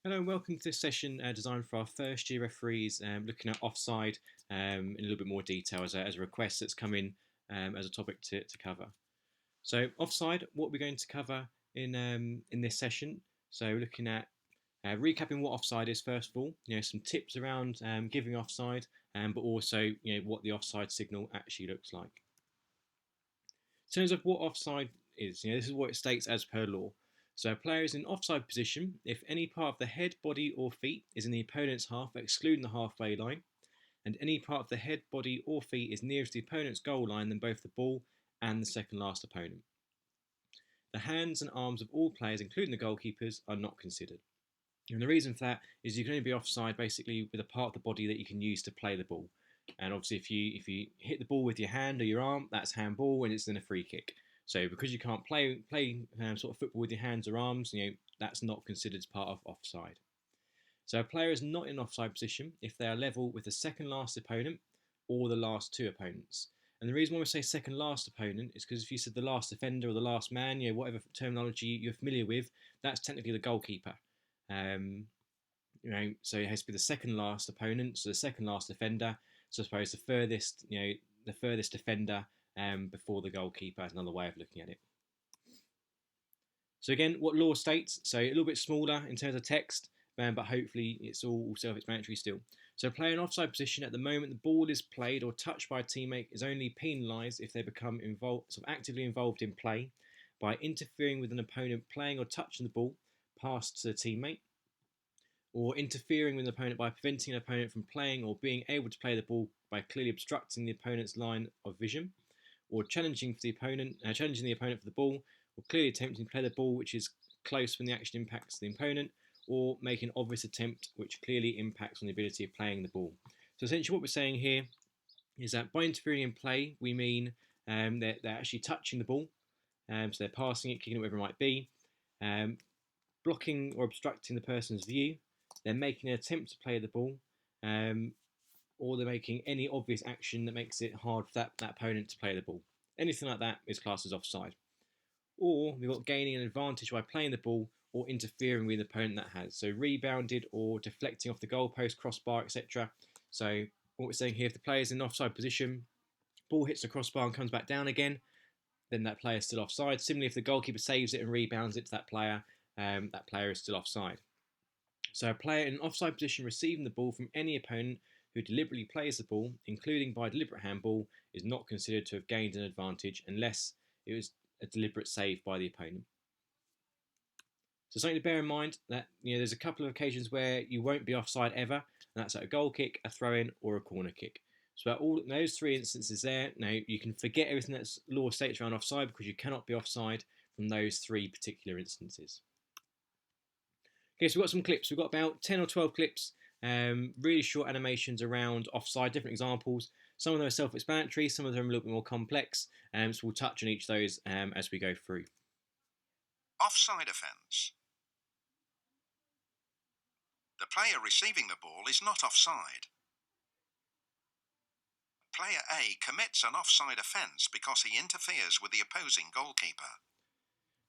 Hello and welcome to this session designed for our first year referees, looking at offside in a little bit more detail as a request that's come in as a topic to cover. So offside, what we're going to cover in this session. So we're looking at recapping what offside is first of all, some tips around giving offside, but also what the offside signal actually looks like. In terms of what offside is, this is what it states as per law. So a player is in offside position if any part of the head, body, or feet is in the opponent's half, excluding the halfway line, and any part of the head, body, or feet is nearest the opponent's goal line than both the ball and the second last opponent. The hands and arms of all players, including the goalkeepers, are not considered. And the reason for that is you can only be offside basically with a part of the body that you can use to play the ball. And obviously, if you hit the ball with your hand or your arm, that's handball and it's then a free kick. So because you can't play sort of football with your hands or arms, that's not considered as part of offside. So a player is not in offside position if they are level with the second last opponent or the last two opponents. And the reason why we say second last opponent is because if you said the last defender or the last man, whatever terminology you're familiar with, that's technically the goalkeeper. So it has to be the second last opponent, so the second last defender. So I suppose the furthest defender before the goalkeeper is another way of looking at it. So again, what law states, so a little bit smaller in terms of text, but hopefully it's all self-explanatory still. So a player in offside position at the moment the ball is played or touched by a teammate is only penalised if they become actively involved in play by interfering with an opponent playing or touching the ball passed to the teammate, or interfering with an opponent by preventing an opponent from playing or being able to play the ball by clearly obstructing the opponent's line of vision, or challenging the opponent for the ball, or clearly attempting to play the ball which is close when the action impacts the opponent, or making an obvious attempt which clearly impacts on the ability of playing the ball. So essentially what we're saying here is that by interfering in play, we mean they're actually touching the ball, so they're passing it, kicking it, whatever it might be, blocking or obstructing the person's view, they're making an attempt to play the ball, or they're making any obvious action that makes it hard for that opponent to play the ball. Anything like that is classed as offside. Or we've got gaining an advantage by playing the ball or interfering with the opponent that has. So rebounded or deflecting off the goalpost, crossbar, etc. So what we're saying here, if the player's in offside position, ball hits the crossbar and comes back down again, then that player is still offside. Similarly, if the goalkeeper saves it and rebounds it to that player is still offside. So a player in an offside position receiving the ball from any opponent who deliberately plays the ball, including by deliberate handball, is not considered to have gained an advantage unless it was a deliberate save by the opponent. So something to bear in mind that there's a couple of occasions where you won't be offside ever, and that's at a goal kick, a throw-in, or a corner kick. So at all those three instances there, now you can forget everything that's law states around offside because you cannot be offside from those three particular instances. Okay, so we've got some clips. We've got about 10 or 12 clips, really short animations around offside, different examples. Some of them are self-explanatory, some of them are a little bit more complex, so we'll touch on each of those as we go through. Offside offence. The player receiving the ball is not offside. Player A commits an offside offence because he interferes with the opposing goalkeeper.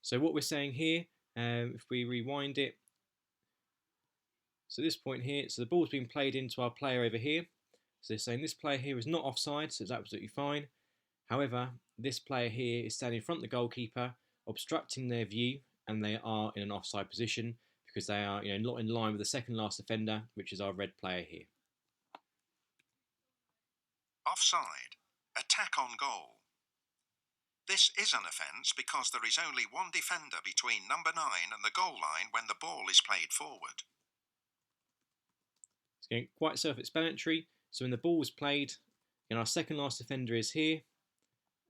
So what we're saying here, if we rewind it, so this point here, so the ball's being played into our player over here. So they're saying this player here is not offside, so it's absolutely fine. However, this player here is standing in front of the goalkeeper, obstructing their view, and they are in an offside position because they are not in line with the second last defender, which is our red player here. Offside. Attack on goal. This is an offence because there is only one defender between number 9 and the goal line when the ball is played forward. It's quite self-explanatory. So when the ball is played, our second last defender is here,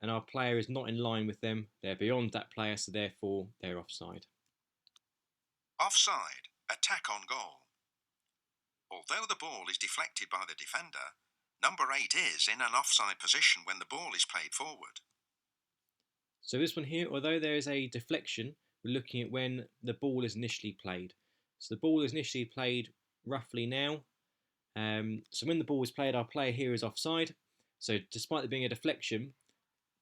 and our player is not in line with them. They're beyond that player, so therefore they're offside. Offside. Attack on goal. Although the ball is deflected by the defender, number 8 is in an offside position when the ball is played forward. So this one here, although there is a deflection, we're looking at when the ball is initially played. So the ball is initially played roughly now. So when the ball is played, our player here is offside. So despite there being a deflection,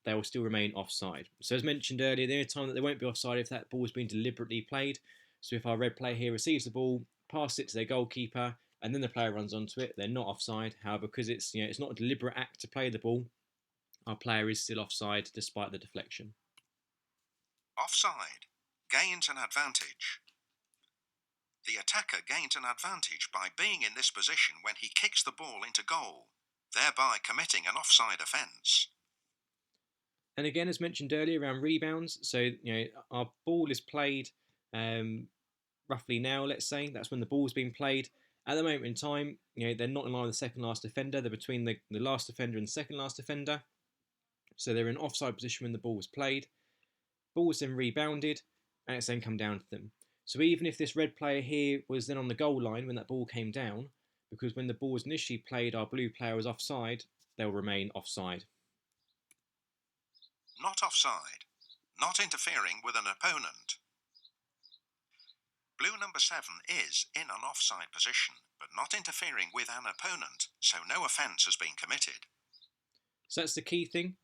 they will still remain offside. So as mentioned earlier, the only time that they won't be offside if that ball has been deliberately played. So if our red player here receives the ball, pass it to their goalkeeper, and then the player runs onto it, they're not offside. However, because it's not a deliberate act to play the ball, our player is still offside despite the deflection. Offside. Gains an advantage. The attacker gains an advantage by being in this position when he kicks the ball into goal, thereby committing an offside offence. And again, as mentioned earlier, around rebounds, so our ball is played roughly now, let's say, that's when the ball's being played. At the moment in time, they're not in line with the second last defender, they're between the last defender and the second last defender. So they're in offside position when the ball was played. Ball was then rebounded, and it's then come down to them. So even if this red player here was then on the goal line when that ball came down, because when the ball was initially played, our blue player was offside, they'll remain offside. Not offside. Not interfering with an opponent. Blue number 7 is in an offside position, but not interfering with an opponent, so no offence has been committed. So that's the key thing.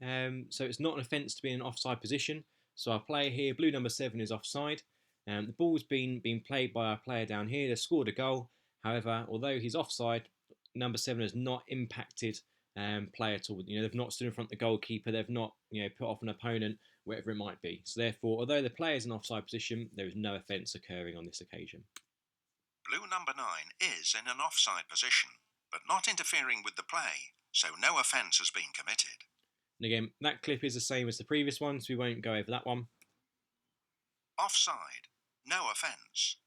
So it's not an offence to be in an offside position. So our player here, blue number 7, is offside. The ball's been played by our player down here. They've scored a goal. However, although he's offside, number 7 has not impacted play at all. They've not stood in front of the goalkeeper. They've not put off an opponent, whatever it might be. So therefore, although the player's in offside position, there is no offence occurring on this occasion. Blue number 9 is in an offside position, but not interfering with the play, so no offence has been committed. And again, that clip is the same as the previous one, so we won't go over that one. Offside. No offence.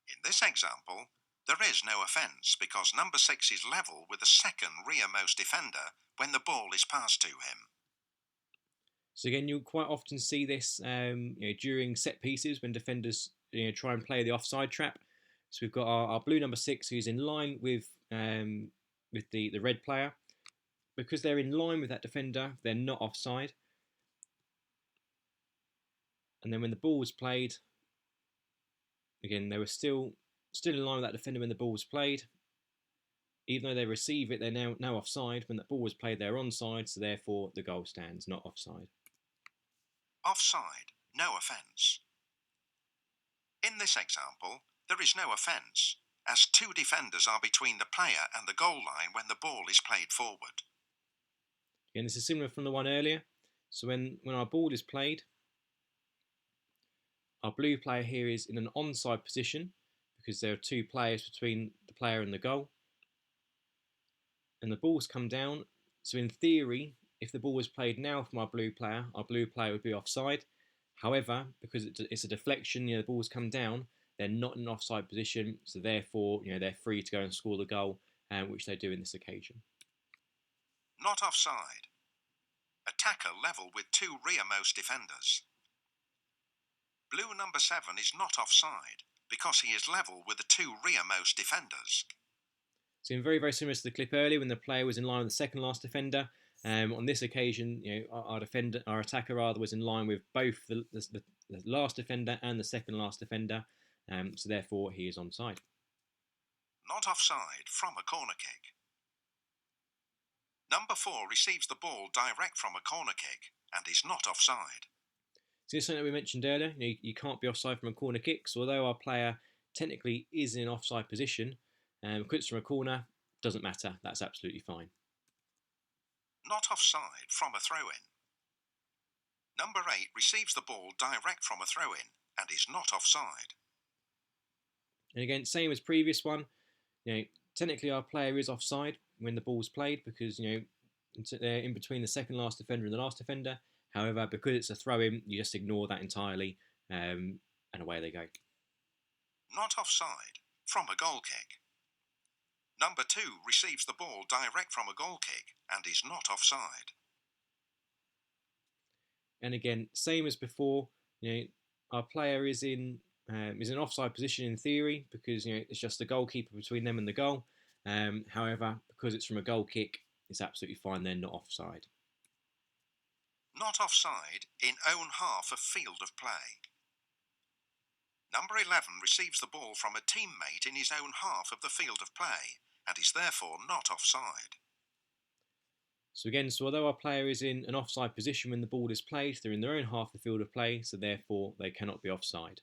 In this example, there is no offence because number 6 is level with the second rearmost defender when the ball is passed to him. So again, you'll quite often see this during set pieces when defenders try and play the offside trap. So we've got our blue number 6 who's in line with the red player. Because they're in line with that defender, they're not offside. And then when the ball was played, again, they were still in line with that defender when the ball was played. Even though they receive it, they're now offside. When that ball was played, they're onside, so therefore the goal stands, not offside. Offside. No offence. In this example, there is no offence, as 2 defenders are between the player and the goal line when the ball is played forward. Again, this is similar from the one earlier. So when our ball is played, our blue player here is in an onside position because there are 2 players between the player and the goal. And the ball's come down. So in theory, if the ball was played now from our blue player would be offside. However, because it's a deflection, the ball's come down, they're not in an offside position, so therefore, they're free to go and score the goal, which they do in this occasion. Not offside. Attacker level with 2 rearmost defenders. Blue number 7 is not offside because he is level with the 2 rearmost defenders. So very, very similar to the clip earlier when the player was in line with the second last defender. On this occasion, our attacker was in line with both the last defender and the second last defender. So therefore, he is onside. Not offside from a corner kick. Number 4 receives the ball direct from a corner kick and is not offside. So this is something that we mentioned earlier. You can't be offside from a corner kick. So although our player technically is in offside position, because it's from a corner, doesn't matter. That's absolutely fine. Not offside from a throw-in. Number 8 receives the ball direct from a throw-in and is not offside. And again, same as previous one. Technically our player is offside when the ball's played because they're in between the second last defender and the last defender. However, because it's a throw-in, you just ignore that entirely, and away they go. Not offside from a goal kick. Number 2 receives the ball direct from a goal kick and is not offside. And again, same as before, our player is in offside position in theory because it's just the goalkeeper between them and the goal. However, because it's from a goal kick, it's absolutely fine. They're not offside. Not offside in own half of field of play. Number 11 receives the ball from a teammate in his own half of the field of play and is therefore not offside. So again, although our player is in an offside position when the ball is played, they're in their own half of the field of play, so therefore they cannot be offside.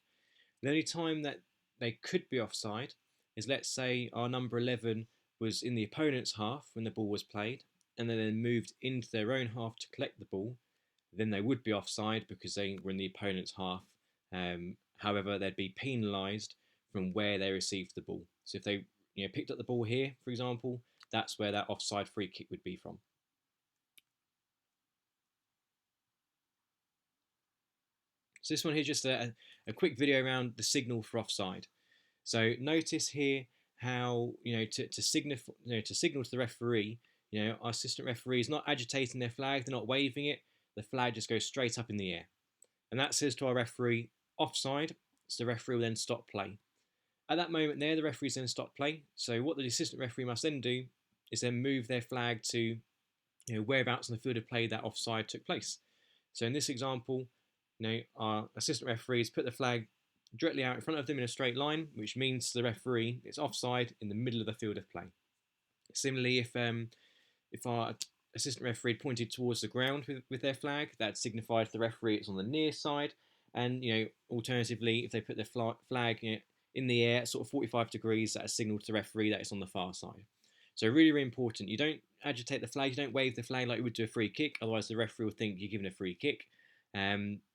The only time that they could be offside is, let's say our number 11 was in the opponent's half when the ball was played, and they then moved into their own half to collect the ball, then they would be offside because they were in the opponent's half. However, they'd be penalised from where they received the ball. So if they picked up the ball here, for example, that's where that offside free kick would be from. So this one here is just a quick video around the signal for offside. So notice here how to signal to the referee. Our assistant referee is not agitating their flag; they're not waving it. The flag just goes straight up in the air, and that says to our referee offside. So the referee will then stop play. At that moment there, the referee's then stop play. So what the assistant referee must then do is then move their flag to whereabouts on the field of play that offside took place. So in this example, our assistant referees put the flag directly out in front of them in a straight line, which means to the referee it's offside in the middle of the field of play. Similarly, if our assistant referee pointed towards the ground with their flag, that signifies to the referee it's on the near side. And alternatively, if they put their flag in the air, sort of 45 degrees, that's a signal to the referee that it's on the far side. So really, really important. You don't agitate the flag, you don't wave the flag like you would do a free kick, otherwise the referee will think you're giving a free kick.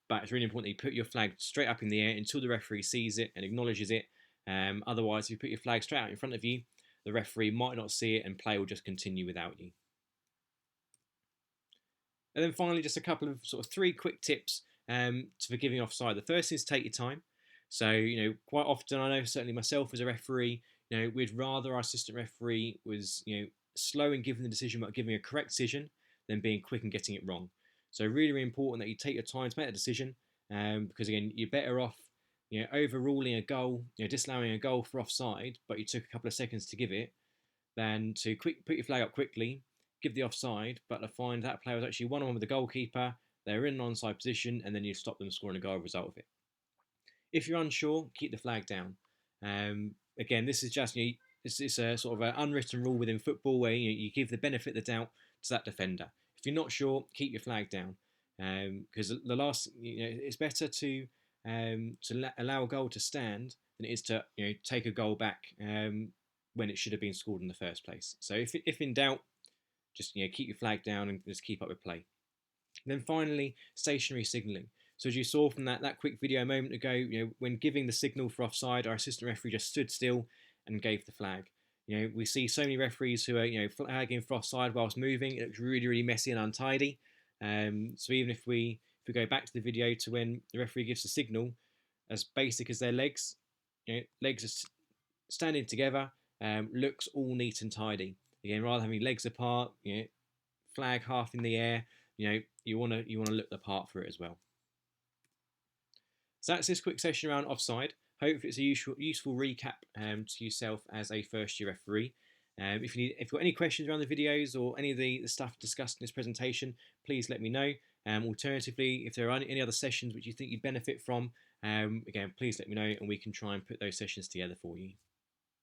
But it's really important that you put your flag straight up in the air until the referee sees it and acknowledges it. Otherwise, if you put your flag straight out in front of you, the referee might not see it and play will just continue without you. And then finally, just a couple of sort of 3 quick tips for giving offside. The first is take your time. So, quite often, I know certainly myself as a referee, we'd rather our assistant referee was, slow in giving the decision but giving a correct decision than being quick and getting it wrong. So really, really important that you take your time to make a decision, because again, you're better off, overruling a goal, disallowing a goal for offside, but you took a couple of seconds to give it, than to put your flag up quickly, give the offside, but to find that player was actually one-on-one with the goalkeeper, they're in an onside position, and then you stop them scoring a goal as a result of it. If you're unsure, keep the flag down. Again, this is just it's a sort of an unwritten rule within football where you give the benefit of the doubt to that defender. If you're not sure, keep your flag down, because the last it's better to allow a goal to stand than it is to take a goal back when it should have been scored in the first place. So if in doubt, just keep your flag down and just keep up with play. And then finally, stationary signalling. So as you saw from that quick video a moment ago, when giving the signal for offside, our assistant referee just stood still and gave the flag. We see so many referees who are flagging for offside whilst moving. It looks really, really messy and untidy. So even if we go back to the video to when the referee gives the signal, as basic as their legs, legs are standing together, looks all neat and tidy. Again, rather than having legs apart, flag half in the air, you want to look the part for it as well. So that's this quick session around offside. Hopefully it's a useful recap to yourself as a first-year referee. If you've got any questions around the videos or any of the stuff discussed in this presentation, please let me know. Alternatively, if there are any other sessions which you think you'd benefit from, again, please let me know and we can try and put those sessions together for you.